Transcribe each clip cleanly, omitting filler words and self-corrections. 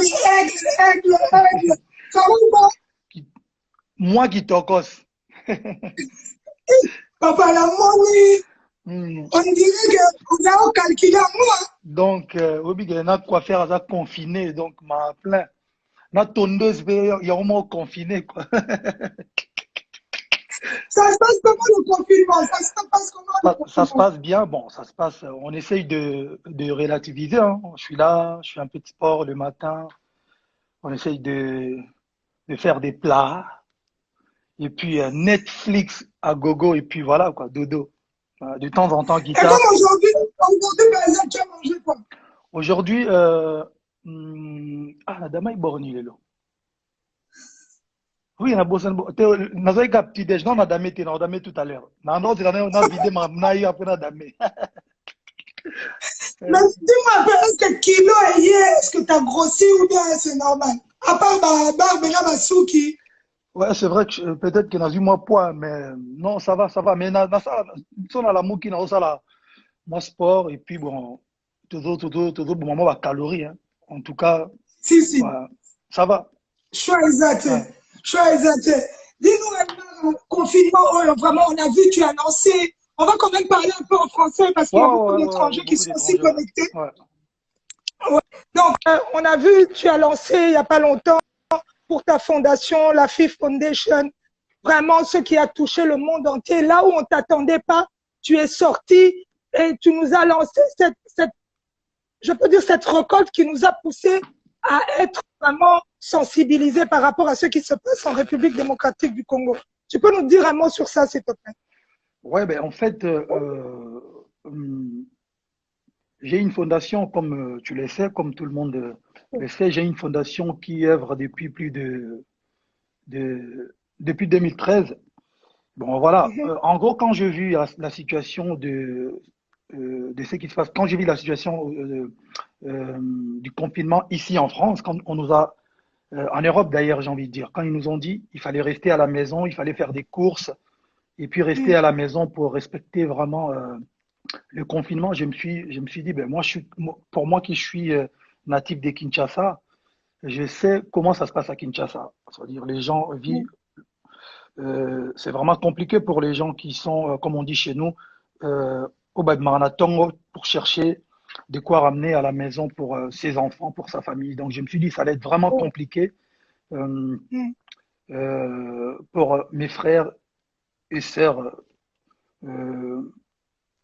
aigle. Ça va ou pas? Moi qui t'ocos. Papa, la monnaie, Hmm. on dirait qu'on a calculé à moi. Donc, obi il y a quoi faire à ça confiné, donc m'a plein. La tondeuse, il y a au moins confiné, quoi. Ça se passe comment le confinement? Ça se passe comment le Ça se confinement? passe bien, bon, ça se passe, on essaye de relativiser, hein. Je suis là, je fais un peu de sport le matin, on essaye de faire des plats, et puis Netflix à gogo, et puis voilà, quoi, dodo. De temps en temps, Et comme guitare. aujourd'hui, par exemple, tu as mangé quoi? Aujourd'hui, la dama est bornée, là. Oui, on a bossé. Nous avons un petit déj, non, on a damé, on a damé tout à l'heure. Non, non, on a vidé ma naï, après on a damé. Mais dis-moi un peu, est-ce que kilo est hier, est-ce que tu as grossi ou bien c'est normal? À part Barbena Masuki. Ouais, c'est vrai que peut-être que dans une mois poids, mais non, ça va. Mais dans ça, on a la mouki, dans ça, là, moi, sport, et puis bon, toujours, bon, moi, la calorie, hein. En tout cas, Si, si. ouais, ça va. Choix exact. Ouais, Choix exact. Dis-nous un confinement, oh, vraiment, on a vu, tu as lancé. On va quand même parler un peu en français parce qu'il y a beaucoup il y a d'étrangers qui beaucoup sont aussi d'étrangers, ouais. connectés. Ouais. Ouais. Donc, on a vu, tu as lancé il n'y a pas longtemps pour ta fondation, la FIF Foundation, vraiment ce qui a touché le monde entier. Là où on ne t'attendait pas, tu es sorti et tu nous as lancé je peux dire, cette récolte qui nous a poussé à être vraiment sensibilisés par rapport à ce qui se passe en République démocratique du Congo. Tu peux nous dire un mot sur ça, s'il te plaît? Ouais, ben, en fait, j'ai une fondation, comme tu le sais, comme tout le monde le sait, j'ai une fondation qui œuvre depuis depuis 2013. Bon, voilà. En gros, quand j'ai vu la situation de ce qui se passe, quand j'ai vu la situation du confinement ici en France, quand on nous a, en Europe d'ailleurs, j'ai envie de dire, quand ils nous ont dit il fallait rester à la maison, il fallait faire des courses et puis rester à la maison pour respecter vraiment le confinement, je me suis dit, ben moi, pour moi qui suis natif de Kinshasa, je sais comment ça se passe à Kinshasa. C'est-à-dire, les gens vivent, c'est vraiment compliqué pour les gens qui sont, comme on dit chez nous, au bas de Marathon pour chercher de quoi ramener à la maison pour ses enfants, pour sa famille. Donc, je me suis dit, ça allait être vraiment compliqué euh, pour mes frères et sœurs euh,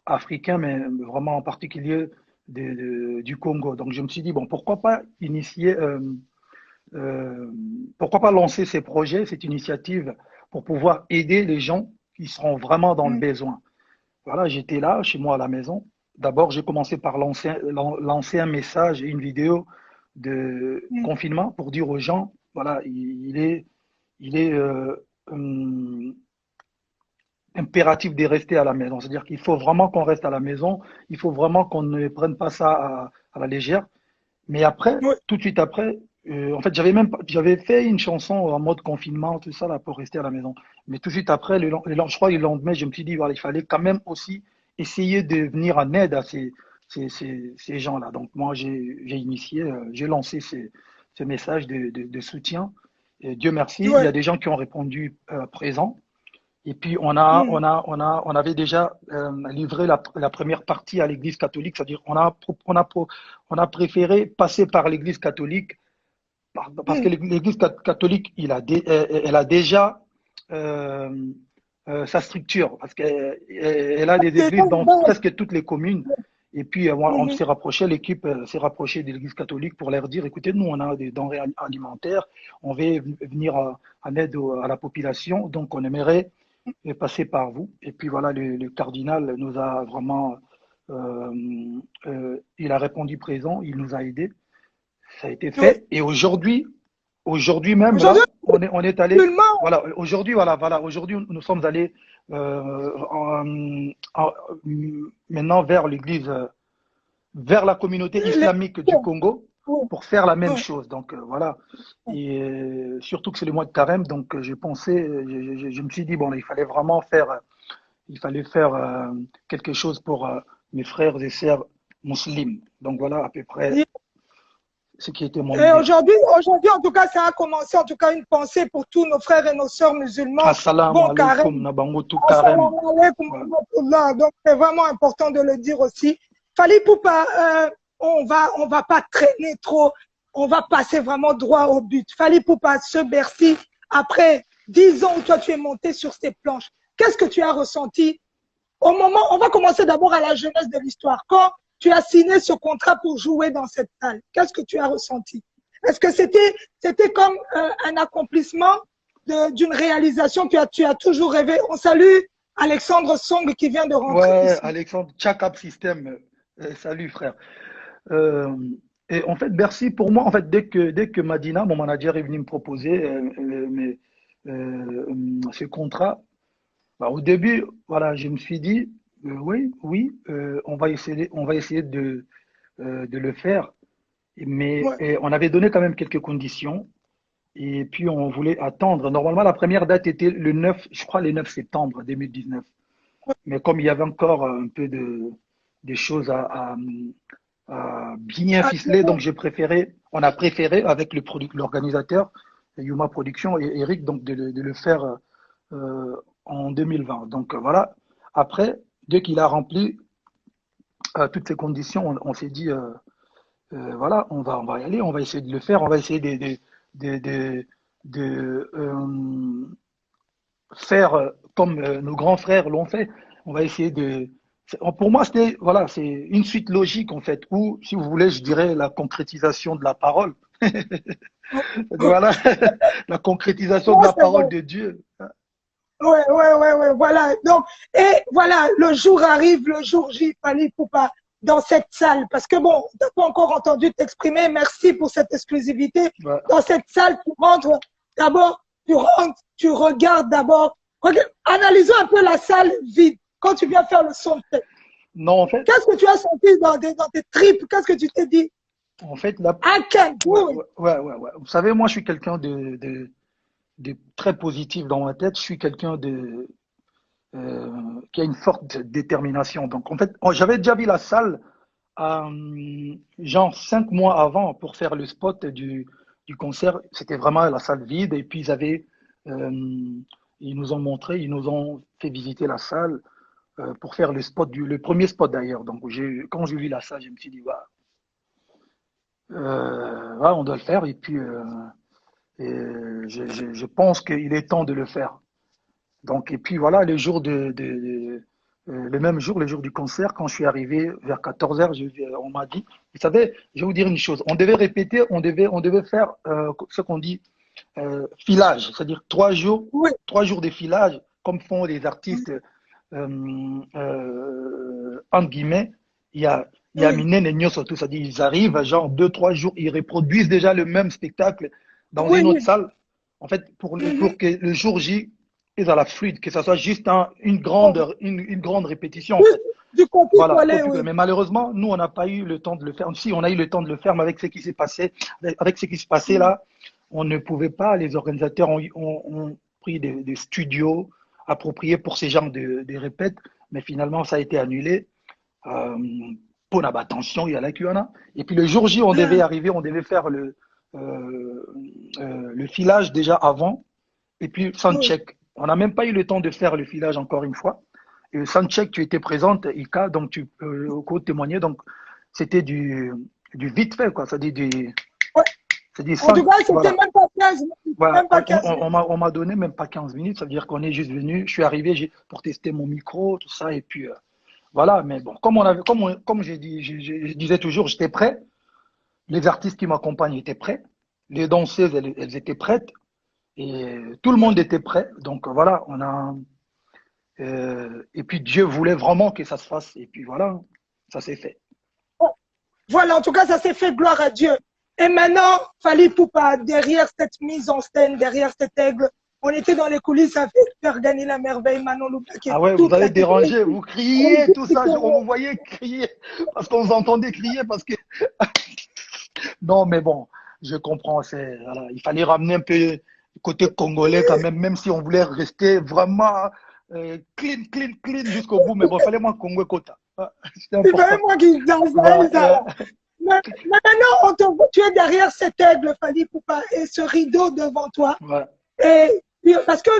africain, mais vraiment en particulier du Congo. Donc je me suis dit, bon, pourquoi pas initier, pourquoi pas lancer ces projets, cette initiative pour pouvoir aider les gens qui seront vraiment dans le besoin. Voilà, j'étais là, chez moi à la maison. D'abord, j'ai commencé par lancer un message et une vidéo de confinement pour dire aux gens, voilà, il est impératif de rester à la maison. C'est-à-dire qu'il faut vraiment qu'on reste à la maison, il faut vraiment qu'on ne prenne pas ça à la légère. Mais après, Oui. tout de suite après, en fait, j'avais fait une chanson en mode confinement, tout ça là pour rester à la maison. Mais tout de suite après, je crois le lendemain, je me suis dit voilà, il fallait quand même aussi essayer de venir en aide à ces gens-là. Donc moi, j'ai initié, j'ai lancé ces messages de soutien. Et Dieu merci, il y Ouais. a des gens qui ont répondu présents. Et puis on avait déjà livré la première partie à l'Église catholique, c'est-à-dire on a préféré passer par l'Église catholique parce que l'Église catholique elle a déjà euh, sa structure parce qu'elle a des églises dans presque toutes les communes. Et puis on s'est rapproché, l'équipe s'est rapprochée de l'Église catholique pour leur dire, écoutez, nous on a des denrées alimentaires, on veut venir en aide à la population, donc on aimerait est passé par vous. Et puis voilà, le cardinal nous a vraiment, il a répondu présent, il nous a aidés. Ça a été Oui. fait. Et aujourd'hui même Aujourd'hui, là, on est allé, musulman, voilà, aujourd'hui nous sommes allés en- maintenant vers l'église, vers la communauté les... islamique du Congo Oui. pour faire la même Oui. chose. Donc voilà. Et surtout que c'est le mois de carême, donc j'ai pensé, je me suis dit, bon, il fallait vraiment faire, il fallait faire quelque chose pour mes frères et sœurs musulmans. Donc voilà à peu près ce qui était mon Et idée. aujourd'hui, en tout cas, ça a commencé, en tout cas, une pensée pour tous nos frères et nos sœurs musulmans. Assalamu Bon alaikum, carême. nabango tout carême. Assalamu alaikum wa Ouais. rahmatullah. Donc, c'est vraiment important de le dire aussi. Fally Ipupa, on va pas traîner trop. On va passer vraiment droit au but. Fally Ipupa, ce Bercy, après 10 ans où toi, tu es monté sur ces planches, qu'est-ce que tu as ressenti au moment, on va commencer d'abord à la jeunesse de l'histoire. Quand tu as signé ce contrat pour jouer dans cette salle, qu'est-ce que tu as ressenti? Est-ce que c'était comme un accomplissement d'une réalisation que tu as toujours rêvé? On salue Alexandre Song qui vient de rentrer Ouais, ici. Alexandre, Chakap System. Salut frère. Euh, et en fait, Bercy, pour moi, en fait, dès que Madina, mon manager, est venu me proposer ce contrat, bah, au début, voilà, je me suis dit, oui, oui, on va essayer de le faire. Mais Ouais, on avait donné quand même quelques conditions. Et puis, on voulait attendre. Normalement, la première date était le 9, je crois, le 9 septembre 2019. Mais comme il y avait encore un peu des choses à bien ficeler, donc on a préféré avec l'organisateur, Yuma Production et Eric, donc de le faire en 2020. Donc voilà. Après, dès qu'il a rempli toutes ces conditions, on s'est dit, voilà, on va y aller, on va essayer de le faire, on va essayer de, de, de faire comme nos grands frères l'ont fait. On va essayer de. Pour moi, c'était voilà, c'est une suite logique en fait, ou si vous voulez, je dirais la concrétisation de la parole. Voilà, la concrétisation de ouais, la c'est parole bon. de Dieu. Ouais, voilà. Donc, et voilà, le jour arrive, le jour J, Fally Ipupa, dans cette salle. Parce que bon, t'as pas encore entendu t'exprimer. Merci pour cette exclusivité. Ouais. Dans cette salle, tu rentres, d'abord, tu regardes d'abord. Analysons un peu la salle vide. Quand tu viens faire le son de tête. Non, en fait, Qu'est-ce que tu as senti dans tes tripes? Qu'est-ce que tu t'es dit? en fait, la, I can ouais, do it. ouais, ouais, ouais, ouais. Vous savez, moi, je suis quelqu'un de très positif dans ma tête. Je suis quelqu'un qui a une forte détermination. Donc, en fait, j'avais déjà vu la salle genre 5 mois avant pour faire le spot du concert. C'était vraiment la salle vide. Et puis, euh, ils nous ont montré, ils nous ont fait visiter la salle pour faire le premier spot d'ailleurs. Donc, quand j'ai vu la salle, je me suis dit, ouais, ouais, on doit le faire. Et puis, je pense qu'il est temps de le faire. Donc, et puis voilà, le même jour, le jour du concert, quand je suis arrivé vers 14 heures, on m'a dit, vous savez, je vais vous dire une chose, on devait répéter, on devait faire ce qu'on dit filage, c'est-à-dire 3 jours, Oui. 3 jours de filage, comme font les artistes, entre guillemets, il y a Oui. Minen et Nyo surtout, c'est-à-dire ils arrivent, genre 2, 3 jours, ils reproduisent déjà le même spectacle dans Oui. une autre Oui. salle. En fait, pour que le jour J, ils à la fluide, que ça soit juste Oh, une grande répétition, en juste fait. du Voilà, copier-coller, copier-coller. oui. Mais malheureusement, nous, on n'a pas eu le temps de le faire. Si, on a eu le temps de le faire, mais avec ce qui s'est passé, avec ce qui se passait là, on ne pouvait pas. Les organisateurs ont pris des studios appropriés pour ces genres de répètes, mais finalement, ça a été annulé. Euh, pour la attention, il y a la QAna. Et puis le jour J, on devait arriver, on devait faire le filage déjà avant, et puis Oui. soundcheck. On n'a même pas eu le temps de faire le filage encore une fois. Et le soundcheck, tu étais présente, Ika, donc tu peux témoigner. Donc c'était du vite fait, quoi. Ouais. C'est dit En tout cas, c'était voilà. même pas 15 minutes. Voilà, Même pas 15 minutes. on m'a donné même pas 15 minutes, ça veut dire qu'on est juste venu, je suis arrivé pour tester mon micro, tout ça, et puis voilà, mais bon, comme j'ai dit, je disais toujours, j'étais prêt, les artistes qui m'accompagnent étaient prêts, les danseuses, elles étaient prêtes, et tout le monde était prêt, donc voilà, et puis Dieu voulait vraiment que ça se fasse, et puis voilà, ça s'est fait. Voilà, en tout cas, ça s'est fait, gloire à Dieu. Et maintenant, Fally Ipupa, derrière cette mise en scène, derrière cet aigle, on était dans les coulisses avec faire gagner la merveille, Manon Loupa, qui est Ah ouais, vous toute avez la dérangé, vous criez, tout ça, on vous technique. voyait crier, parce qu'on vous entendait crier, parce que non, mais bon, je comprends. Voilà, il fallait ramener un peu le côté congolais quand même, même si on voulait rester vraiment clean, clean, clean jusqu'au bout. Mais bon, il fallait moi Congo Kota. Ah, c'était C'est important. vraiment moi qui danse, Voilà, ça. mais maintenant, tu es derrière cet aigle, Fally Ipupa, et ce rideau devant toi. Ouais. Et parce que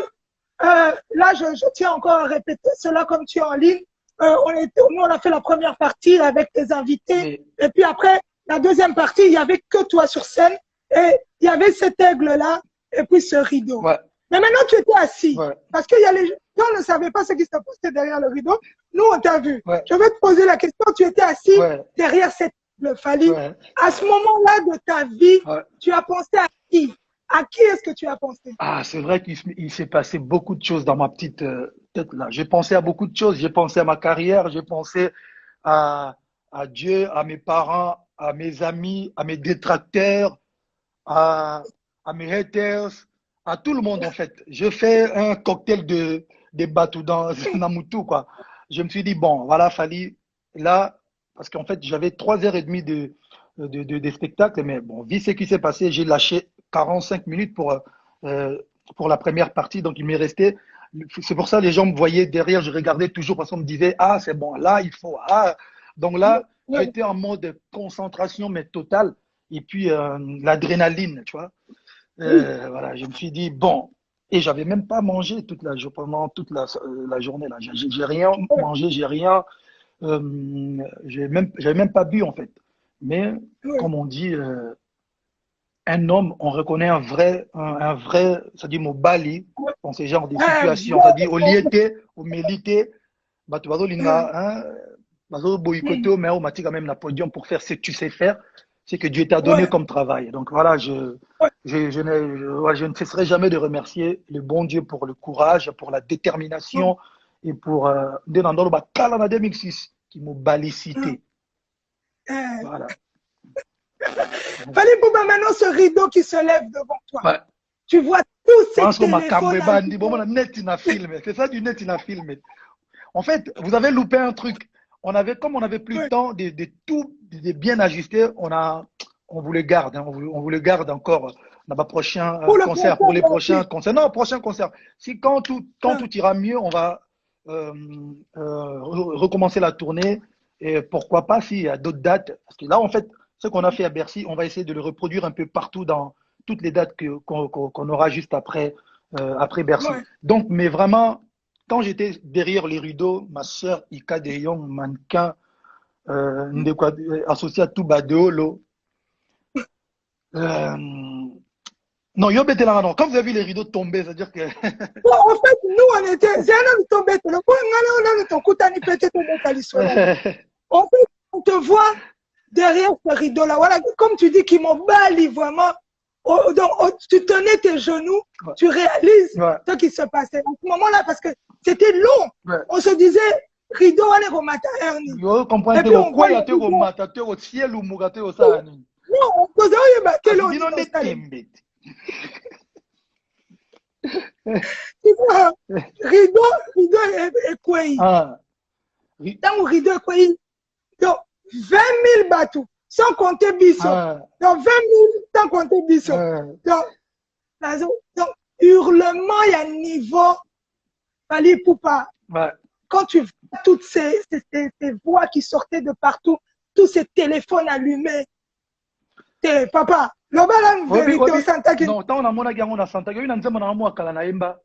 là, je tiens encore à répéter cela comme tu es en ligne. Nous, on a fait la première partie avec tes invités. Mais, Et puis après, la deuxième partie, il n'y avait que toi sur scène. Et il y avait cet aigle-là et puis ce rideau. ouais, Mais maintenant, tu étais assis. ouais, Parce que les gens ne savaient pas ce qui se passait derrière le rideau. Nous, on t'a vu. ouais, Je vais te poser la question. Tu étais assis ouais, derrière cet aigle, Fally. ouais, À ce moment-là de ta vie, ouais. tu as pensé à qui? À qui est-ce que tu as pensé? Ah, c'est vrai qu'il s'est passé beaucoup de choses dans ma petite tête là. J'ai pensé à beaucoup de choses. J'ai pensé à ma carrière, j'ai pensé à, à Dieu, à mes parents, à mes amis, à mes détracteurs, à, à mes haters, à tout le monde en fait. Je fais un cocktail de batou dans Namutu quoi. Je me suis dit, bon, voilà, Fally, là, parce qu'en fait, j'avais 3 heures et demie de spectacle, mais bon, vu ce qui s'est passé, j'ai lâché 45 minutes pour la première partie, donc il m'est resté. C'est pour ça que les gens me voyaient derrière, je regardais toujours parce qu'on me disait, ah, c'est bon, là, il faut. Ah. Donc là, Oui. j'étais en mode concentration, mais totale, et puis l'adrénaline, tu vois. Voilà, je me suis dit, bon, et j'avais même pas mangé pendant toute la journée, là. J'ai rien mangé, j'ai rien, j'avais même pas bu, en fait. Mais, Oui. comme on dit, un homme, on reconnaît un vrai, c'est-à-dire Mobali, dans ce genre de Un situation. C'est-à-dire, au liété, au mélité, bah, tu vas linga, hein, bazo boycotté, mais au mati quand même la podium pour faire ce que tu sais faire, c'est que Dieu t'a donné ouais, comme travail. Donc voilà, ouais, je ne cesserai jamais de remercier le bon Dieu pour le courage, pour la détermination et pour Denandolo Bakala 2006 qui m'ont balicité. euh, Voilà. Fally Ipupa, maintenant ce rideau qui se lève devant toi. Ouais. Tu vois tous ces Pense qu'on m'a cambré téléphones. bandi. Bon, net, il a filmé. C'est ça du net, il a filmé. En fait, vous avez loupé un truc. Comme on n'avait plus le Ouais. temps de bien ajuster, on vous le garde, hein, on vous le garde encore dans ma prochain Pour le concert, pour les concert prochains aussi. concerts. Non, prochain concert. Si quand tout ira mieux, on va euh, recommencer la tournée. Et pourquoi pas s'il y a d'autres dates. Parce que là, en fait, ce qu'on a fait à Bercy, on va essayer de le reproduire un peu partout dans toutes les dates qu'on aura juste après Bercy. Ouais. Donc, mais vraiment, quand j'étais derrière les rideaux, ma sœur Ika De Jong, mannequin, associé à Touba Deolo. Non, yo bete là, non. Quand vous avez vu les rideaux tomber, c'est-à-dire que. Bon, en fait, nous, on était. C'est un homme tombé. Le point, on a ton coup, t'as ni pété ton En fait, on te voit derrière ce rideau-là. Voilà, comme tu dis, qui m'ont bali vraiment. Donc, tu tenais tes genoux, Ouais. tu réalises Ouais. ce qui se passait. À ce moment-là, parce que c'était long. Ouais. On se disait, rideau, on est au matin. Yo comprends Et te puis, ko on voit kwela le te ko rideau. mata te ko cielo muga te ko sa nini. Non, on faisait, oh, bah, quel on Asibino dit ne dans ça, tembe. tu vois, rideau est quoi? Ah. Dans le rideau est quoi? Donc, 20 000 bateaux, sans compter Bissot. Ah. Donc, 20 000 sans compter Bissot. Ah. Donc, hurlement, il y a un niveau, Fally Ipupa. Ouais. Quand tu vois toutes ces voix qui sortaient de partout, tous ces téléphones allumés, papa, le bal en vérité au Santa qui. Non, tant on a mon agent, on a Santa, il y a une nzema na moi kala na emba.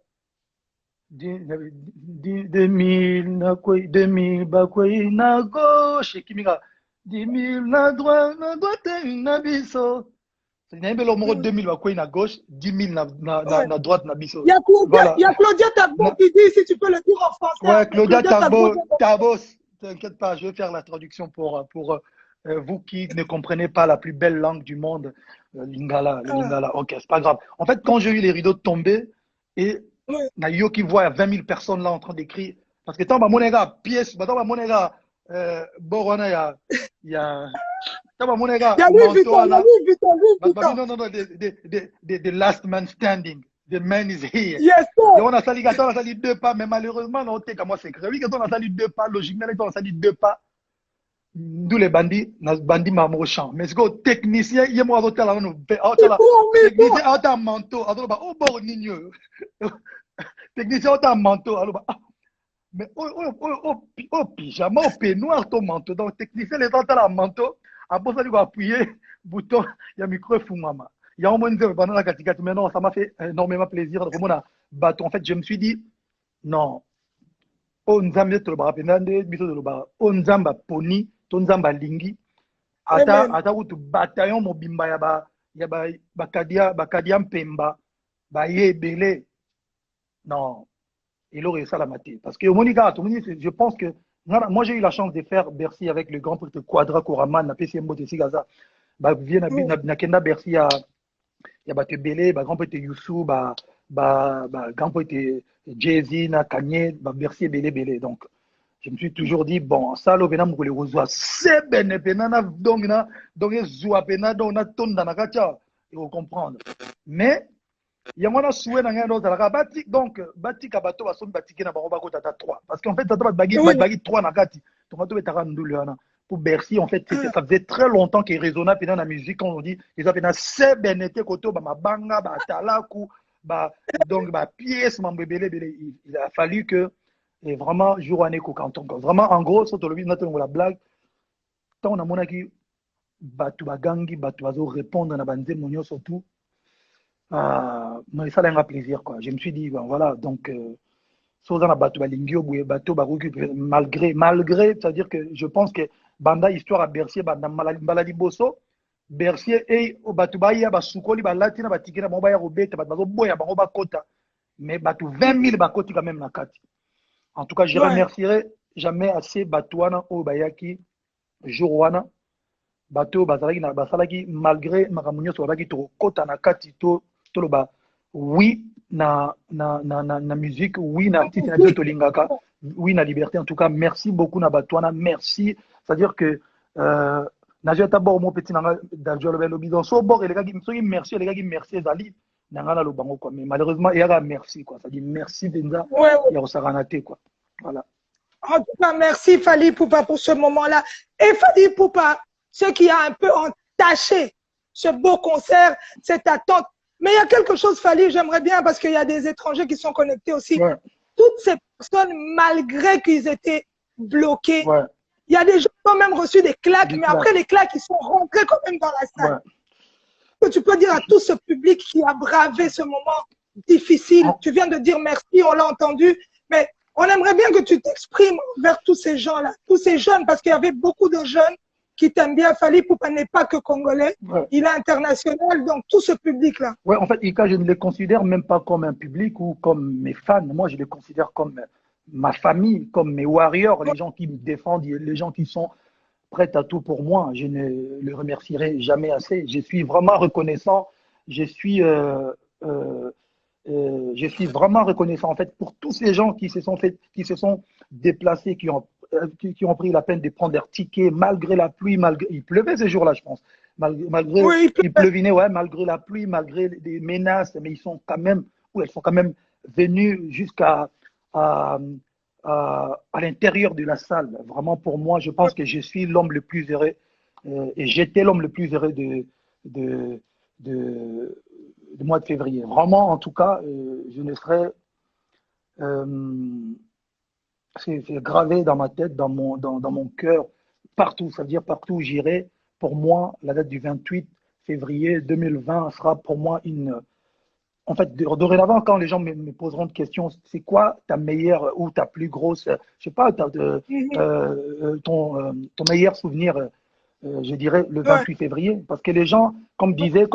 2000 na koi 2000 ba koi na gauche kiminga 10 000 na droite na biso. C'est un peu le numéro 2000 ba koi na gauche, 10 000 na droite na biso. Voilà. Il y a Claudia Tagbo qui dit, si tu peux le dire en français. Ouais, Claudia Tabos, t'inquiète pas, je vais faire la traduction pour vous qui ne comprenez pas la plus belle langue du monde, Lingala, le Lingala. Ok, c'est pas grave. En fait, quand j'ai eu les rideaux tomber et na yo qui voit 20 000 personnes là en train d'écrire, parce que tant mon gars, pièce, tant mon gars, Borona, il y a, tant mon gars, Louis Vuitton. non, the last man standing. The man is here. Yes, et on a sali 2 pas, mais malheureusement, on a moi c'est oui, quand on a sali 2 pas, logiquement, on a sali 2 pas. D'où les bandits, bandits marmot champ. Mais c'est que technicien, il y a moi à là, technicien, à un manteau, à oh bon, nigno. Technicien, à un manteau, alors mais pyjama, au peignoir, ton manteau. Donc, technicien, les gens à un manteau, Après ça, il va appuyer le bouton, il y a micro fumama. Il y a un moment pendant la catégorie, mais non, ça m'a fait énormément plaisir. En fait, je me suis dit, non, on nzambe toloba penande biso toloba on nzamba poni to nzamba lingi ata kutu bataillon mobimba bakadia mpemba baye ebele non il aurait ça la maté parce que je pense que moi j'ai eu la chance de faire Bercy avec le grand prix de Quadra Koraman na PCMbo de Sigaza vient na kenda Bercy ya bato ebele grand prix de Youssou grand prix de Jay-Z na Kanye Bercy ebele donc je me suis toujours dit, bon, ça, le venam pour les rezoa, c'est ben, donc, zoa pena, donc, na ton dans la kacha, il faut comprendre. Mais, il y a un souhait dans la bati, donc, bati kabato, va son bati qui n'a pas tata 3. Parce qu'en fait, tata bagi 3 na kati. Donc, on doit être pour Bercy, en fait, ça faisait très longtemps qu'il résonnait dans la musique, quand on dit, ils ont fait c'est ben, été koto, ma banga, talaku, donc, pièce, il a fallu que, et vraiment, jour année canton. Vraiment, en gros, sur le notre la blague, tant on a mon qui batu bagangi, batu bazo répondre à banze monio surtout. Non, ça a un plaisir quoi. Je me suis dit, ben voilà, donc, sur la batu balingio, batu baruki, malgré, c'est-à-dire que je pense que banda histoire à Bercy, banda maladi bosso, Bercy et au batu baya, basukoli, balatina, batikina, bambaya robeta, bazo boya, baroba kota, mais batu 20 000 bakoti quand même na kati. En tout cas, je remercierai jamais assez Batouana au Bayaki, Jourwana, Bato Bazalaki, Basalaki, malgré Maramunio Swabaki, Kota Nakati, Toloba. Oui, na musique, oui, na artiste, na Tolingaka, oui, na liberté. En tout cas, merci beaucoup, na Batouana, merci. C'est-à-dire que, Najia Tabor, mon petit Nanga, Dajol Belobidan, so bord, et les gars qui merci, les gars qui merci, Zali, Nangana Lobango, quoi. Mais malheureusement, il y a merci, quoi. C'est-à-dire merci, Denza, il y a Osaranate, quoi. Voilà. En tout cas, merci Fally Poupa pour ce moment-là. Et Fally Poupa, ce qui a un peu entaché ce beau concert, cette attente. Mais il y a quelque chose, Fally, j'aimerais bien, parce qu'il y a des étrangers qui sont connectés aussi. Ouais. Toutes ces personnes, malgré qu'ils étaient bloqués, il y a des gens qui ont même reçu des claques, mais après les claques, ils sont rentrés quand même dans la salle. Que tu peux dire à tout ce public qui a bravé ce moment difficile. Tu viens de dire merci, on l'a entendu, mais on aimerait bien que tu t'exprimes vers tous ces gens-là, tous ces jeunes, parce qu'il y avait beaucoup de jeunes qui t'aiment bien. Fally Poupa n'est pas que congolais, il est international, donc tout ce public-là. Ouais, en fait, Ika, je ne les considère même pas comme un public ou comme mes fans. Moi, je les considère comme ma famille, comme mes warriors, les gens qui me défendent, les gens qui sont prêts à tout pour moi. Je ne les remercierai jamais assez. Je suis vraiment reconnaissant. Je suis vraiment reconnaissant en fait pour tous ces gens qui se sont déplacés, qui ont pris la peine de prendre leur ticket malgré la pluie, il pleuvait ce jour-là, je pense, malgré il pleuvinait, malgré la pluie, malgré les menaces, mais elles sont quand même venus jusqu'à à l'intérieur de la salle. Vraiment pour moi, je pense que je suis l'homme le plus heureux et j'étais l'homme le plus heureux de mois de février. Vraiment, en tout cas, je ne serais... c'est gravé dans ma tête, dans mon cœur, partout. Ça veut dire partout où j'irai. Pour moi, la date du 28 février 2020 sera pour moi une... En fait, dorénavant, quand les gens me poseront de questions, c'est quoi ta meilleure ou ta plus grosse... Je sais pas, ton meilleur souvenir... je dirais le 28 février, parce que les gens, comme disait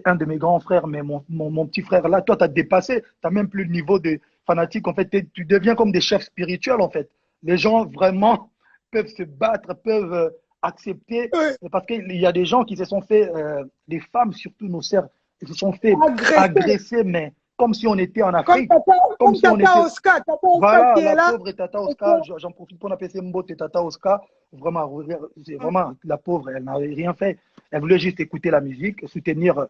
un de mes grands frères, mais mon petit frère là, toi, tu as dépassé, tu n'as même plus le niveau de fanatique, en fait, tu deviens comme des chefs spirituels, en fait. Les gens vraiment peuvent se battre, peuvent accepter, parce qu'il y a des gens qui se sont fait, les femmes surtout, nos sœurs, ils se sont fait agresser, mais comme si on était en Afrique. Comme si on était... Oscar, voilà, qui est la là. pauvre Tata Oscar, j'en profite pour appeler Mbote Tata Oscar. Vraiment, la pauvre, elle n'avait rien fait. Elle voulait juste écouter la musique, soutenir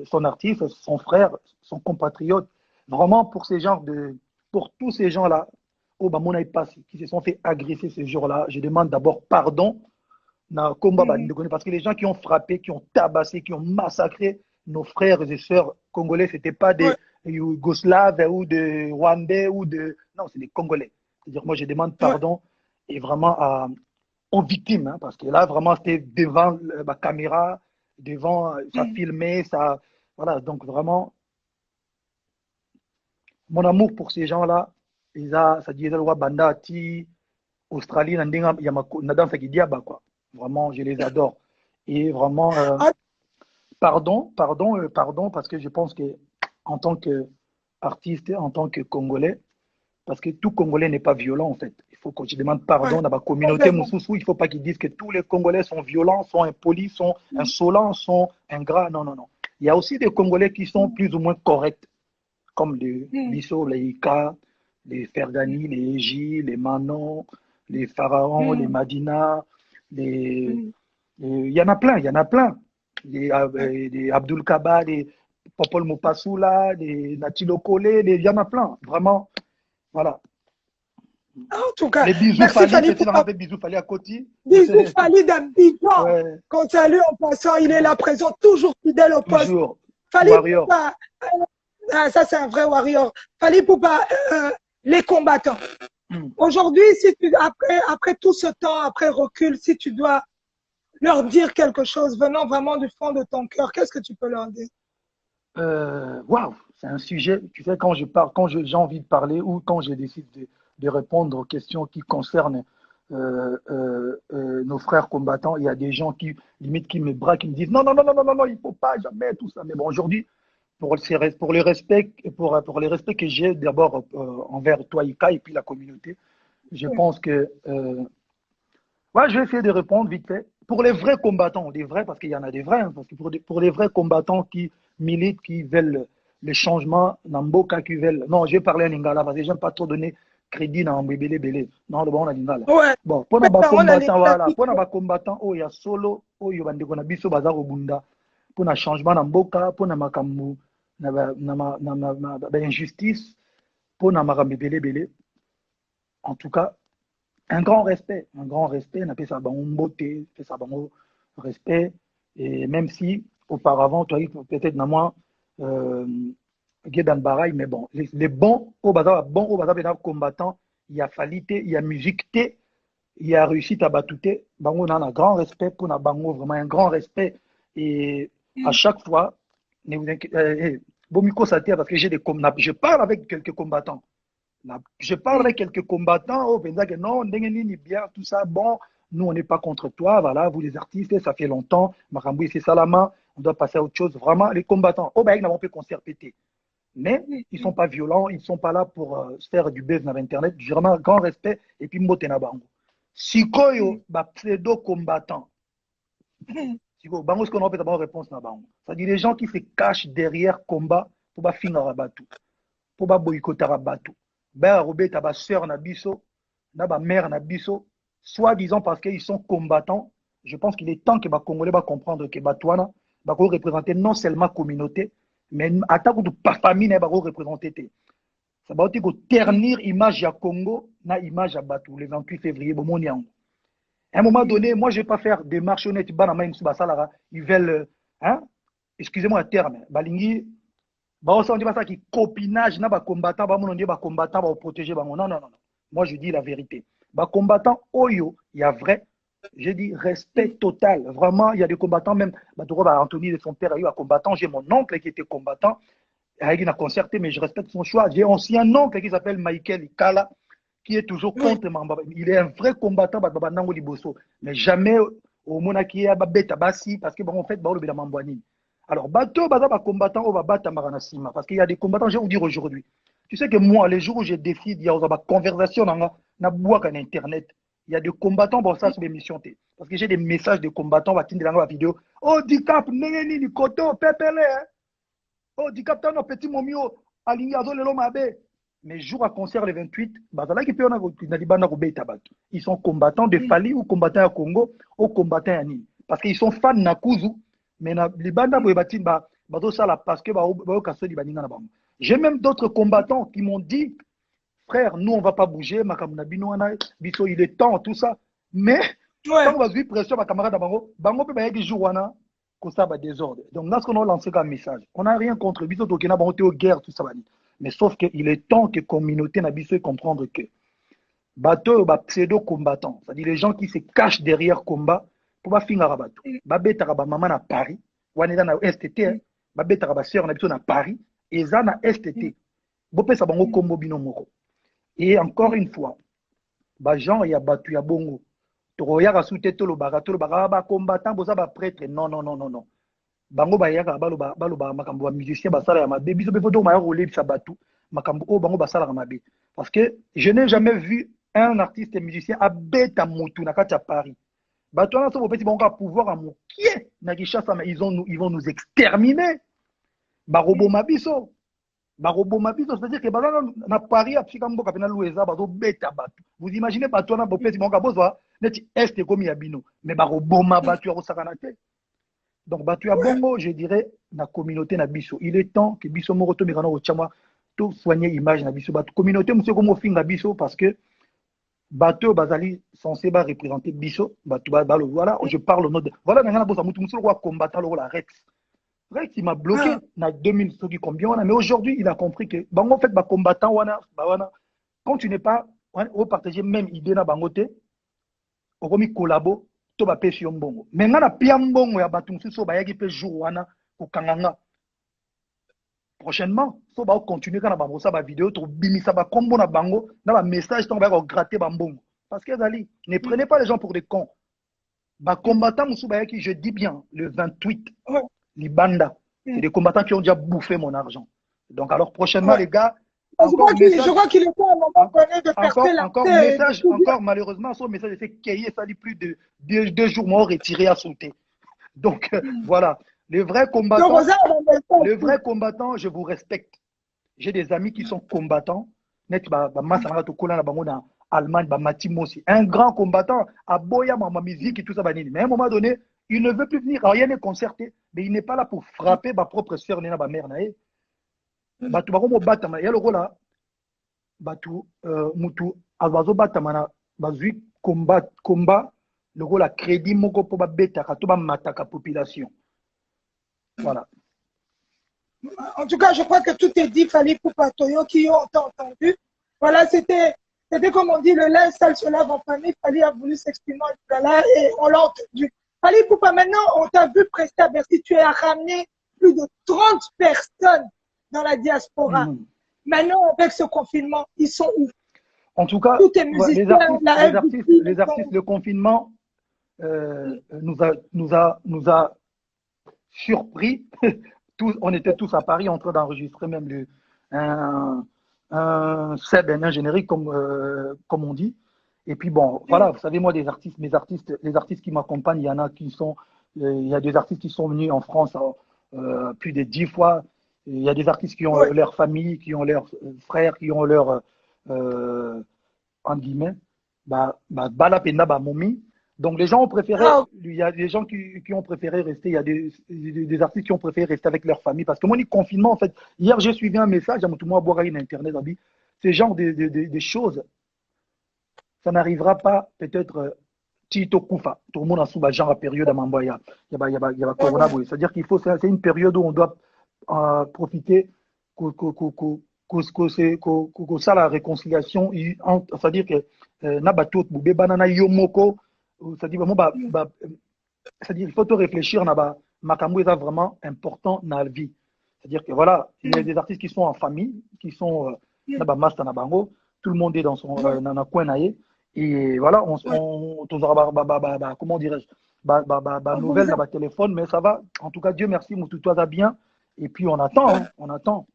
son artiste, son frère, son compatriote. Vraiment, pour tous ces gens-là, qui se sont fait agresser ce jour-là, je demande d'abord pardon. Parce que les gens qui ont frappé, qui ont tabassé, qui ont massacré nos frères et sœurs congolais, c'était pas des Yougoslaves ou des Rwandais ou de... Non, c'est des Congolais. C'est-à-dire, moi, je demande pardon et vraiment aux victimes, hein, parce que là, vraiment, c'était devant ma caméra, devant, ça filmait, ça, voilà, donc vraiment, mon amour pour ces gens-là, ça disait le roi Banda, Ti, Australie, Nadam Sakidiaba, quoi. Vraiment, je les adore. Et vraiment, Ah, pardon, parce que je pense que en tant qu'artiste, en tant que Congolais, parce que tout Congolais n'est pas violent, en fait. Il faut que je demande pardon ouais, dans ma communauté complètement. Moussoussou. Il ne faut pas qu'ils disent que tous les Congolais sont violents, sont impolis, sont insolents, sont ingrats. Non, non, non. Il y a aussi des Congolais qui sont plus ou moins corrects, comme les Mm, Bissot, les Ika, les Fergani, les Eji, les Manon, les Pharaons, les mm, Madina, les... mm, il y en a plein, il y en a plein. ouais. Des Abdul Kaba, des Popol Mopasoula, des Natilo Kole, il y en a plein. Vraiment, voilà. En tout cas, Les bisous merci Fali, Fanny petit pour on ta fait bisous Fali à côté. bisou Fanny d'Abidjan. Ouais, Qu'on salue en passant, il est là présent, toujours fidèle au poste. toujours. Fali Warrior. Poupa, ça c'est un vrai warrior. Fali Poupa, les combattants. Hmm. Aujourd'hui, si tu, après tout ce temps, après recul, si tu dois leur dire quelque chose venant vraiment du fond de ton cœur, qu'est-ce que tu peux leur dire? Waouh, c'est un sujet, tu sais, quand je parle, quand j'ai envie de parler ou quand je décide de répondre aux questions qui concernent nos frères combattants, il y a des gens qui, limite, qui me braquent, qui me disent non, non, non, non, non, non, non, il ne faut pas jamais tout ça. Mais bon, aujourd'hui, pour les respects, pour les respects que j'ai d'abord envers toi, Ika, et puis la communauté, je pense que ouais, je vais essayer de répondre vite fait. Pour les vrais combattants, des vrais, parce qu'il y en a des vrais, hein, parce que pour les vrais combattants qui militent, qui veulent les changements, Namboka, qui veulent. Non, je vais parler en lingala, parce que j'aime pas trop donner crédit dans Mbébélé Bélé. Non, le bon, on a lingala. Ouais, Bon, pour les on a les combattants, voilà, pour les combattants, oh, il y a solo, oh, il y a des biso bazar obunda. Pour le changement Namboka, pour le makambu, injustice, pour le makambu Bélé. En tout cas, un grand respect, on appelle ça bango beauté, fait ça bango respect, et même si auparavant, tu as eu peut-être moins dans barail, mais bon, les bons, au bazar, combattants, il y a qualité, il y a musique, il y a réussite à batouter, bango on a un grand respect pour na bango, vraiment un grand respect, et à chaque fois, ne vous inquiétez, bon, micro, ça parce que je parle avec quelques combattants. Je parle avec quelques combattants, oh, que non, ni bien, tout ça, bon, nous, on n'est pas contre toi, voilà, vous les artistes, ça fait longtemps, Maramboui, c'est Salama, on doit passer à autre chose. Vraiment, les combattants, oh, ben, ils n'ont pas concert pété. Mais ils ne sont pas violents, ils ne sont pas là pour se faire du buzz dans Internet. J'ai vraiment un grand respect, et puis Mbote Nabango. Sikoyo, pseudo-combattant. Sikoyo, bango, ce qu'on a fait d'abord réponse Nabango. C'est-à-dire les gens qui se cachent derrière combat pour finir à Batou, pour boycotter à Batou. Ben Robert ba sœur na biso, na ba mère na biso, soi-disant parce qu'ils sont combattants. Je pense qu'il est temps que les Congolais va comprendre que Batouana va représenter non seulement la communauté, mais attaque de famille va représenter. Ça va aussi ternir l'image du Congo, na image à Batou le 28 février. À un moment donné, moi je ne vais pas faire des marches honnêtes. Ils veulent, hein, excusez-moi le terme, balingi on dit pas ça qui copinage na ba combattant ba mon ba combattant ba protéger ba non non non non. Moi je dis la vérité. Ba combattant oyo, il y a vrai, je dis respect total. Vraiment, il y a des combattants même Anthony de son père a eu un combattant, j'ai mon oncle qui était combattant, il a concerté mais je respecte son choix. J'ai aussi un oncle qui s'appelle Michael Ikala qui est toujours contre Mamba. Il est un vrai combattant ba nango liboso, mais jamais au monaki ba beta basi parce que bon en fait ba le mambwani. Alors, bateau, combattant, on va battre Maranasima. Parce qu'il y a des combattants, je vais vous dire aujourd'hui. Tu sais que moi, les jours où je décide, il y a une conversation dans la boîte en Internet. Il y a des combattants, bon, ça, c'est mes missions. Parce que j'ai des messages de combattants, qui dans la vidéo. Oh, Dicap, Néni, Nikoto, Pépélé. Oh, Dicap, t'as un petit momio, aligné à le Lomabe. Mais jour à concert le 28, ils sont combattants de Fali ou combattants à Congo ou combattants à Nini. Parce qu'ils sont fans de Nakuzu. Mais parce que j'ai même d'autres combattants qui m'ont dit frère, nous on va pas bouger, il est temps, tout ça. Mais Ouais. quand on va vivre pression, ma camarade bango peut y jour que ça va désordre. Donc là ce qu'on a lancé comme message, on n'a rien contre biso au guerre tout ça. Mais sauf qu'il est temps que la communauté n'a comprendre que bateau, pseudo-combattants, c'est-à-dire les gens qui se cachent derrière combat pour pas finir à bateau. Babetaka ba maman à Paris, waneda na STT, babetaka ba sœur na biso na Paris, et ça na STT. Bopé sa bango kombo bino moko. Et encore une fois, ba gens ya batu ya bongo. Toroya soute to lo baga ba combattant boza ba prêtre. Non non non non non. Bango ba yaka baloba makambo ba musicien ba sala ya mabe biso be foto ma ya rolebisa batu makambo o bango ba sala ya mabe. Parce que je n'ai jamais vu un artiste musicien à beta motu na kati ya Paris. Bato wana so bo peti bango pouvoir à mokie na Kinshasa mais ils vont nous exterminer. Barobo mabiso. Barobo mabiso, c'est-à-dire que bazana na Paris Afrika mboka pena loueza bazo beta batu. Vous imaginez bato wana bo peti bango bozwa neti est komi ya bino mais barobo mabatu ya kosakana te. Donc, batu ya bongo, je dirais, na communauté na biso. Il est temps que biso moko to mirano ochama to soigner image na biso. Batu communauté monsieur comme finga biso parce que bateau bazali censé ba représenter biso. Batu balo voilà, je parle au nom de voilà ngana bosa mutu musu kwa combattant le la Rex. Rex il m'a bloqué na 2000 ce qui combien mais aujourd'hui il a compris que bango en fait ba combattant wana quand tu n'es pas au partager même idée na bangote au komi collabo to ba pesi mbongo mais nga na pia mbongo ya batu mususu ba yaki pe jour wana ko kanganga prochainement so ba continuer kana ba mosa ba vidéo to bimisa ba kombo na bango na ba message to ba ko gratter ba mbongo parce que Zali ne prenez pas les gens pour des cons ba combattants mususu ba yaki je dis bien le 28 Libanda c'est des combattants qui ont déjà bouffé mon argent donc alors prochainement les gars je crois qu'il est temps à un moment donné de percer la tête. Encore malheureusement, son message est fait qu'il ça dit plus de 2 jours morts retirés à sauter. Donc voilà, le vrai combattant, je vous respecte. J'ai des amis qui sont combattants. Allemagne, un grand combattant, à Boya, ma musique et tout ça. Mais à un moment donné, il ne veut plus venir, rien n'est concerté, mais il n'est pas là pour frapper ma propre soeur, ma mère. Batu bakomo batama ya lokola batu mutu abazo batama na bazui combat lokola crédit moko po ba betaka to ba mataka population. Voilà. En tout cas, je crois que tout est dit, Fally Ipupa Toyo qui ont entendu. Voilà, c'était comme on dit, le linge sale se lave en famille. Fally a voulu s'exprimer là et on l'a entendu. Fally Ipupa, maintenant, on t'a vu prester à Bercy, tu as ramené plus de 30 personnes dans la diaspora. Maintenant, avec ce confinement, ils sont où? En tout cas, les artistes, le confinement nous a surpris. On était tous à Paris en train d'enregistrer même un générique comme on dit. Et puis bon, voilà, vous savez, moi, les artistes qui m'accompagnent, il y en a qui sont, il y a des artistes qui sont venus en France plus de 10 fois. Il y a des artistes qui ont leur famille, qui ont leurs frères, qui ont leur, en guillemets, momi. Donc les gens ont préféré, il y a des gens qui ont préféré rester, il y a des artistes qui ont préféré rester avec leur famille. Parce que moi, le confinement, en fait, hier j'ai suivi un message à tout le monde à boire internet, ce genre de choses, ça n'arrivera pas peut-être Tito Koufa. Tout le monde a sous genre à période à Mamboya. Il y a Corona, c'est-à-dire qu'il faut, c'est une période où on doit profiter que ça la réconciliation c'est-à-dire que nabatot boube banana yomoko c'est-à-dire vraiment c'est-à-dire il faut te réfléchir na makambo est vraiment important dans la vie c'est-à-dire que voilà il y a des artistes qui sont en famille qui sont naba master na bango tout le monde est dans son na coin naé et voilà on comment dirais-je nouvelle dans téléphone mais ça va en tout cas Dieu merci tout toi va bien. Et puis on attend, on attend.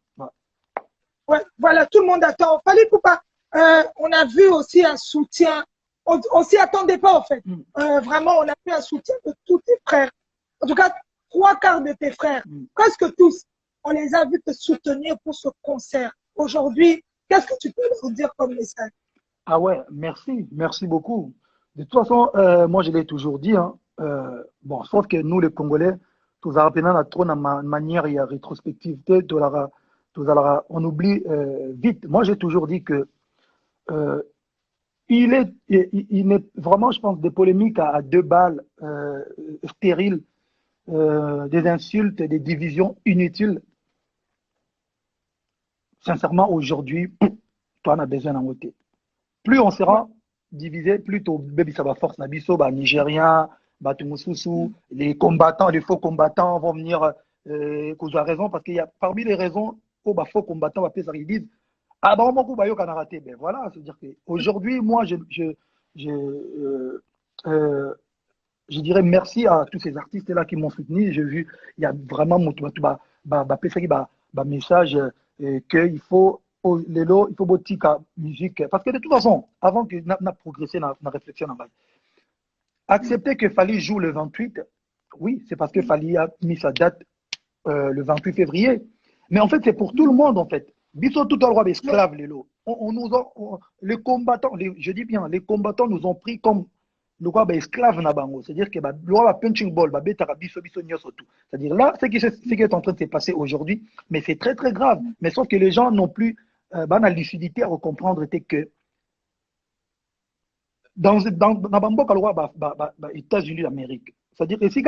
Ouais, voilà, tout le monde attend. Fally Ipupa, on a vu aussi un soutien. On s'y attendait pas en fait. Vraiment, on a vu un soutien de tous tes frères. En tout cas, 3/4 de tes frères, presque tous, on les a vus te soutenir pour ce concert. Aujourd'hui, qu'est-ce que tu peux leur dire comme message? Ah ouais, merci beaucoup. De toute façon, moi je l'ai toujours dit, hein, bon, sauf que nous les Congolais, tout ça na trop na manière il y a rétrospective on oublie vite. Moi j'ai toujours dit que il est vraiment, je pense, des polémiques à 2 balles stériles, des insultes, des divisions inutiles. Sincèrement, aujourd'hui, toi on a besoin d'en voter. plus on sera divisé, plus baby ça va force nabiso, bah Nigériens, bah Tumususu, les combattants, les faux combattants vont venir cause de raison parce qu'il y a parmi les raisons où bah faux combattants va ils disent ah bah on va a raté. Ben voilà, c'est-à-dire que aujourd'hui moi je, je dirais merci à tous ces artistes là qui m'ont soutenu. J'ai vu il y a vraiment mon message qu'il faut les lots, il faut boutique musique parce que de toute façon avant que n'a progressé dans la réflexion en bas accepter que Fali joue le 28 oui c'est parce que Fali a mis sa date le 28 février mais en fait c'est pour tout le monde en fait biso tout le droit d'esclaves les lots on nous les combattants je dis bien les combattants nous ont pris comme le roi esclave na bango c'est-à-dire que le roi punching ball betaka biso nyonso tout c'est-à-dire là ce qui est en train de se passer aujourd'hui mais c'est très très grave mais sauf que les gens n'ont plus la lucidité à comprendre que dans bamboka le roi États-Unis d'Amérique c'est-à-dire que si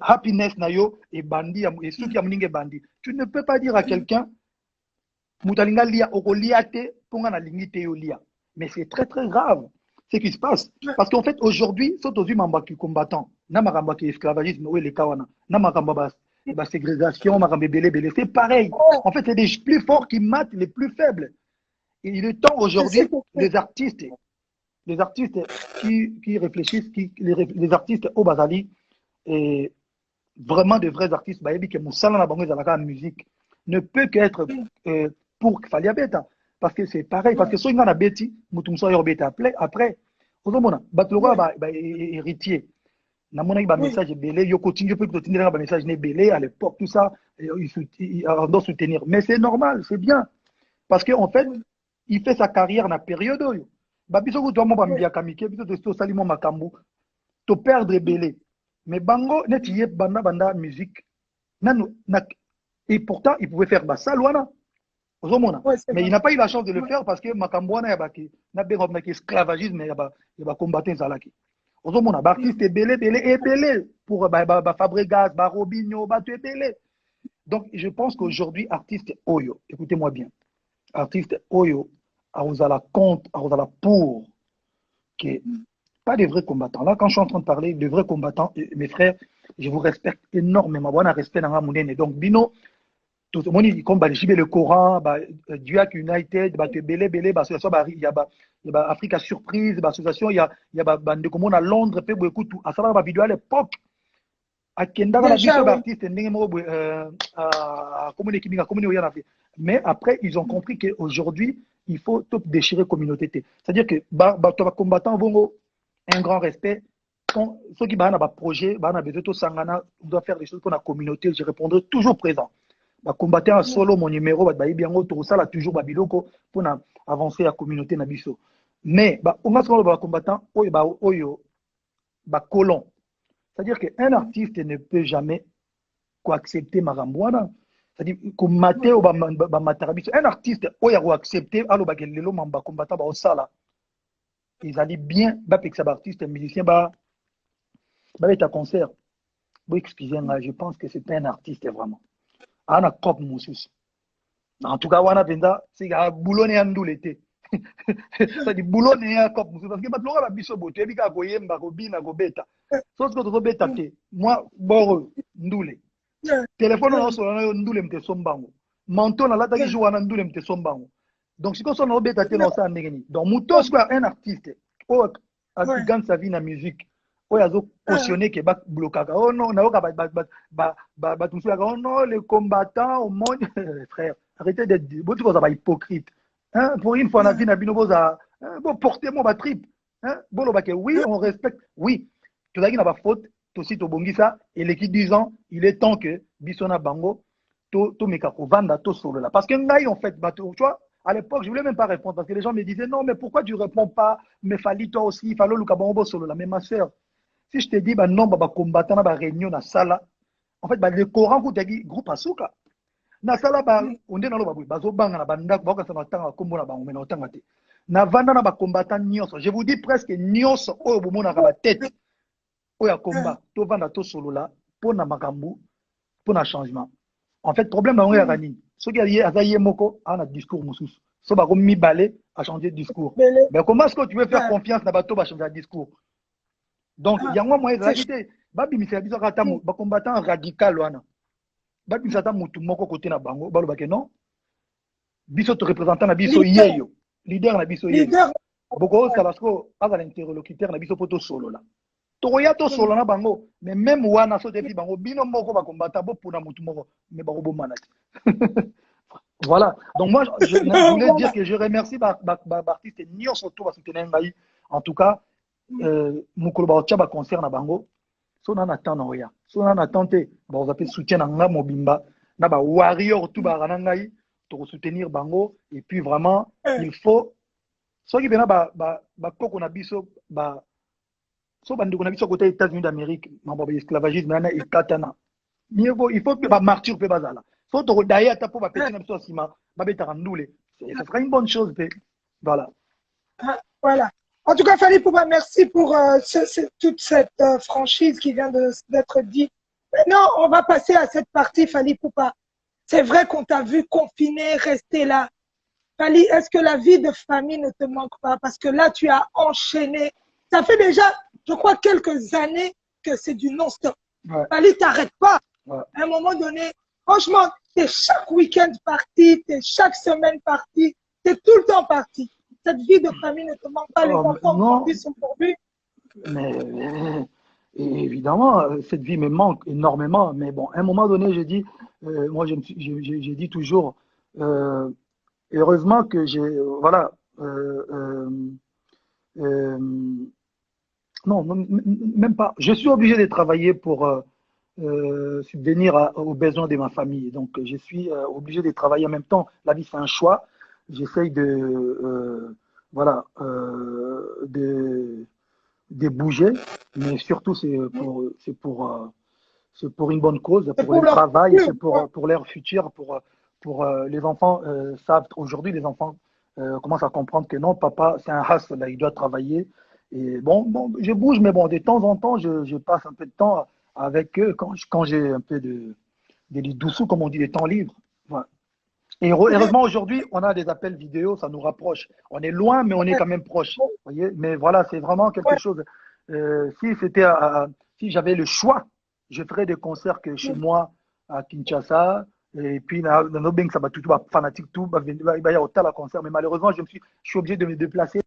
happiness na yo et bandi et ceux qui amninge bandi tu ne peux pas dire à quelqu'un mutalinga lia okolia te ponga na lingi te yo lia mais c'est très très grave ce qui se passe. Parce qu'en fait, aujourd'hui, c'est aux humains qui combattants. Namakamba qui esclavagisme, oui, les kawana. Namakamba, ségrégation, c'est pareil. En fait, c'est les plus forts qui matent les plus faibles. Et il est temps aujourd'hui, les artistes qui réfléchissent, les artistes au Bazali, et vraiment de vrais artistes, la musique, ne peut qu'être pour Faliabeta. Parce que c'est pareil, parce que si on a bêti, après, ozomona batloka héritier namona ba message belé yo continue peut tenir ba message né belé à l'époque tout ça il doit soutenir mais c'est normal c'est bien parce que en fait il fait sa carrière dans la période oyo ba biso ko domo ba mbia kamike biso to salimo makambu to perdre belé mais bango neti ye banda musique nanu et pourtant il pouvait faire ba salwana. Mais il n'a pas eu la chance de le faire parce que Makambouana n'a pas esclavagisme, il y a combattant Zalaki. Ozomona, artiste est belé pour Fabregas, Robinho, belé. Donc je pense qu'aujourd'hui, artiste Oyo, écoutez-moi bien, artiste Oyo, à la compte, à la pour, que pas des vrais combattants. Là, quand je suis en train de parler de vrais combattants, mes frères, je vous respecte énormément. Bon, respect dans la monnaie. Donc, Bino, tout le monde dit comme le Coran, Duac United, belé, il y a Africa Surprise, l'association, il y a de comment à Londres, peu beaucoup tout. À savoir, vidéo à l'époque, à Kenda, la biso d'artiste, mais après, ils ont compris qu'aujourd'hui, il faut tout déchirer communauté. C'est-à-dire que, combattant, un grand respect. Ceux qui ont un projet, on doit faire des choses pour la communauté, je répondrai toujours présent. Combattre en solo mon numéro tout ça là toujours babiloko pour avancer la communauté na biso mais on va se combattant oyo colon c'est-à-dire qu'un artiste ne peut jamais accepter marambouana c'est-à-dire combattre un artiste oyo accepter allo bagelelo mamba combattant ba osala ils allaient bien pexa artiste musicien être concert excusez-moi je pense que c'est un artiste vraiment ana cop mususu en tout cas wana penda c'est boulone ya ndule te ça dit boulone ya cop mususu parce que batloka la biso bote bika koyemba kobina kobeta so ce que to beta te moi boro ndule téléphone na so na ndule mte sombango manteau na lata ki jour na ndule mte sombango donc si ko so na beta te na ça ndengeni donc mutos quoi un artiste a qui gagne sa vie na musique oyo azo cautionner que bloquer oh non naoka oh non les combattants au monde frère arrêtez d'être beaucoup de hypocrite hein pour une fois na vie na bino boza bon portez moi ba trip hein bon que oui on respecte oui tu as dit na ba faute to si to bongisa et l'équipe 10 ans il est temps que bisona bango to meka ko vanda to solo là parce que ngai en fait tu vois à l'époque, je voulais même pas répondre parce que les gens me disaient non, mais pourquoi tu réponds pas? Mais fallait toi aussi, il fallait le cabombo solo là. Mais ma soeur, si je te dis, non, combattant, réunion, na sala, en fait, le Coran, vous dit, groupe Asuka. Na sala, on est dans le babou, bazobanga, na bandak, baka sa matanga, kombo na bango, mais na otanga te. Na vanda na combattant nyos. Je vous dis presque nyos, oyo bomo na la tête. Oya combat, to vanda to solo là, pour na makambu, pour na changement. En fait, problème, on est à Rani. Ce qui est à Moko, on a discours moussous. So ba mi balé, à changer de discours. Mais Mais comment est-ce que tu veux faire confiance dans bateau à changer de discours? Donc, il y a un moyen de réalité. Babi, il fait un combattant radical. Babi, il fait un côté na bango. Babi, non. Biso te représentant na biso yeyo. Leader na biso yeyo. Boko, ça va se faire l'interlocuteur na biso poto solo là. Toya to solo na bango. Mais même wana so defi bango. Bino moko ba combattant bo pour na mutu moko. Mais bango bo manati. Voilà. Donc, moi, je voulais dire que je remercie l'artiste Nyon surtout parce que en tout cas, Mukolo Tchaba concerne à Bango. Si on en attend, non, rien. Si on en attend, on appelle soutien à Mobimba. On a warrior tout baranangaï pour soutenir Bango. Et puis vraiment, il faut. Soit qui vient à Koko Nabiso, soit Bandou Nabiso côté États-Unis d'Amérique, l'esclavagisme, il katana. Il faut que martyr peut bazala. Faut te redailler à ta peau, péter un peu aussi, ça sera une bonne chose. Voilà. Voilà. En tout cas, Fally Poupa, merci pour toute cette franchise qui vient d'être dit. Maintenant, on va passer à cette partie, Fally Poupa. C'est vrai qu'on t'a vu confiné, rester là. Fally, est-ce que la vie de famille ne te manque pas? Parce que là, tu as enchaîné. Ça fait déjà, je crois, quelques années que c'est du non-stop. Ouais. Fally, t'arrêtes pas. Ouais. À un moment donné, franchement, t'es chaque week-end parti, t'es chaque semaine parti, t'es tout le temps parti. Cette vie de famille ne te manque pas, les enfants aujourd'hui sont pourvus. Mais évidemment, cette vie me manque énormément. Mais bon, à un moment donné, j'ai dit, moi, j'ai dit toujours, heureusement que j'ai, voilà, non, même pas. Je suis obligé de travailler pour subvenir aux besoins de ma famille. Donc, je suis obligé de travailler en même temps. La vie, c'est un choix. J'essaye de, voilà, de bouger, mais surtout, c'est pour une bonne cause, pour le travail, c'est pour leur futur, pour les enfants savent, aujourd'hui, les enfants commencent à comprendre que non, papa, c'est un hustle, là, il doit travailler. Et bon, je bouge, mais bon, de temps en temps, je passe un peu de temps avec eux quand j'ai un peu de doucou, comme on dit, des temps libres. Voilà. Et heureusement, aujourd'hui, on a des appels vidéo, ça nous rapproche. On est loin, mais on est quand même proche. Voyez, mais voilà, c'est vraiment quelque chose. Si j'avais le choix, je ferais des concerts que chez moi, à Kinshasa. Et puis, dans nos banques, ça va tout, fanatique, tout, il va y avoir tel concert. Mais malheureusement, je suis obligé de me déplacer.